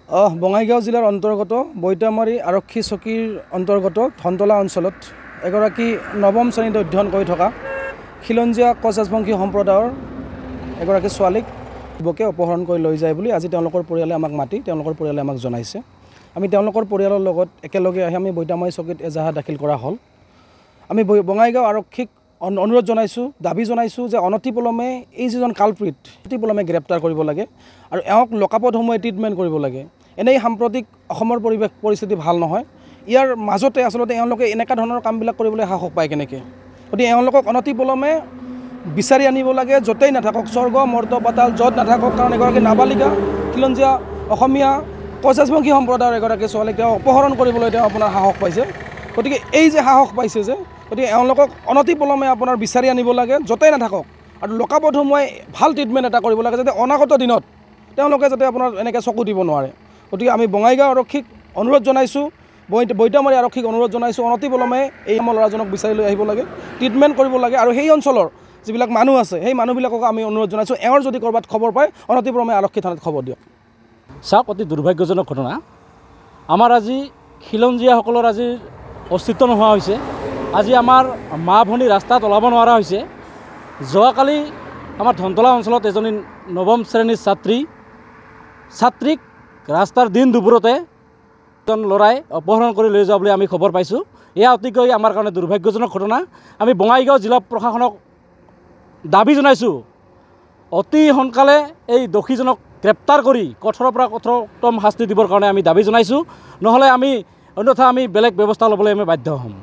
বঙাইগাঁও জিলাৰ অন্তৰ্গত বৈতামাৰী আৰক্ষী চকীৰ অন্তৰ্গত ধনতলা অঞ্চলত এগৰাকী নৱম শ্ৰেণীত অধ্যয়ন কৰি থকা খিলঞ্জীয়া কোচ ৰাজবংশী সম্প্ৰদায়ৰ এগৰাকী ছোৱালীক যুৱকে অপহৰণ কৰি লৈ যায় বুলি আজি তেওঁলোকৰ পৰিয়ালে আমাক মাতি তেওঁলোকৰ পৰিয়ালে আমাক জনাইছে। আমি তেওঁলোকৰ পৰিয়ালৰ লগত একেলগে আহি আমি বৈতামাৰী চকীত এজাহাৰ দাখিল কৰা হ'ল। আমি বঙাইগাঁও আৰক্ষীক অনুৰোধ জনাইছোঁ, দাবী জনাইছোঁ যে অনতিপলমে এই যিজন কালপ্ৰিট অনতিপলমে গ্ৰেপ্তাৰ কৰিব লাগে আৰু এওঁক লকআপত সোমোৱাই ট্ৰিটমেণ্ট কৰিব লাগে। এনেই সাম্প্ৰতিক অসমৰ পৰিস্থিতি ভাল নহয়। ইয়াৰ মাজতে আচলতে এওঁলোকে এনেকুৱা ধৰণৰ কামবিলাক কৰিবলৈ সাহস পায় কেনেকৈ? গতিকে এওঁলোকক অনতিপলমে বিচাৰি আনিব লাগে, য'তেই নাথাকক, স্বৰ্গ মৰ্ত পাতাল য'ত নাথাকক, কাৰণ এগৰাকী নাবালিকা খিলঞ্জীয়া অসমীয়া কোচ ৰাজবংশী সম্প্ৰদায়ৰ এগৰাকী ছোৱালীক তেওঁ অপহৰণ কৰিবলৈ তেওঁ আপোনাৰ সাহস পাইছে। গতিকে এই যে সাহস পাইছে যে, গতিকে এওঁলোকক অনতিপলমে আপোনাৰ বিচাৰি আনিব লাগে, য'তেই নাথাকক, আৰু লকআপত সোমোৱাই ভাল ট্ৰিটমেণ্ট এটা কৰিব লাগে, যাতে অনাগত দিনত তেওঁলোকে যাতে আপোনাৰ এনেকৈ চকু দিব নোৱাৰে। গতিকে আমি বঙাইগাঁও আৰক্ষীক অনুৰোধ জনাইছোঁ, বৈতামাৰী আৰক্ষীক অনুৰোধ জনাইছোঁ, অনতিপলমে এই ল'ৰাজনক বিচাৰি লৈ আহিব লাগে, ট্ৰিটমেণ্ট কৰিব লাগে। আৰু সেই অঞ্চলৰ যিবিলাক মানুহ আছে সেই মানুহবিলাকক আমি অনুৰোধ জনাইছোঁ, এওঁৰ যদি ক'ৰবাত খবৰ পায় অনতিপলমে আৰক্ষী থানাত খবৰ দিয়ক। চাওক, অতি দুৰ্ভাগ্যজনক ঘটনা। আমাৰ আজি খিলঞ্জীয়াসকলৰ আজি অস্তিত্ব নোহোৱা হৈছে। আজি আমাৰ মা ভনী ৰাস্তাত ওলাব নোৱাৰা হৈছে। যোৱাকালি আমাৰ ধনতলা অঞ্চলত এজনী নৱম শ্ৰেণীৰ ছাত্ৰীক ৰাস্তাৰ দিন দুপৰতে এজন ল'ৰাই অপহৰণ কৰি লৈ যোৱা বুলি আমি খবৰ পাইছোঁ। এয়া অতিকৈ আমাৰ কাৰণে দুৰ্ভাগ্যজনক ঘটনা। আমি বঙাইগাঁও জিলা প্ৰশাসনক দাবী জনাইছোঁ, অতি সোনকালে এই দোষীজনক গ্ৰেপ্তাৰ কৰি কঠোৰৰ পৰা কঠোৰতম শাস্তি দিবৰ কাৰণে আমি দাবী জনাইছোঁ। নহ'লে অন্যথা আমি বেলেগ ব্যৱস্থা ল'বলৈ আমি বাধ্য হ'ম।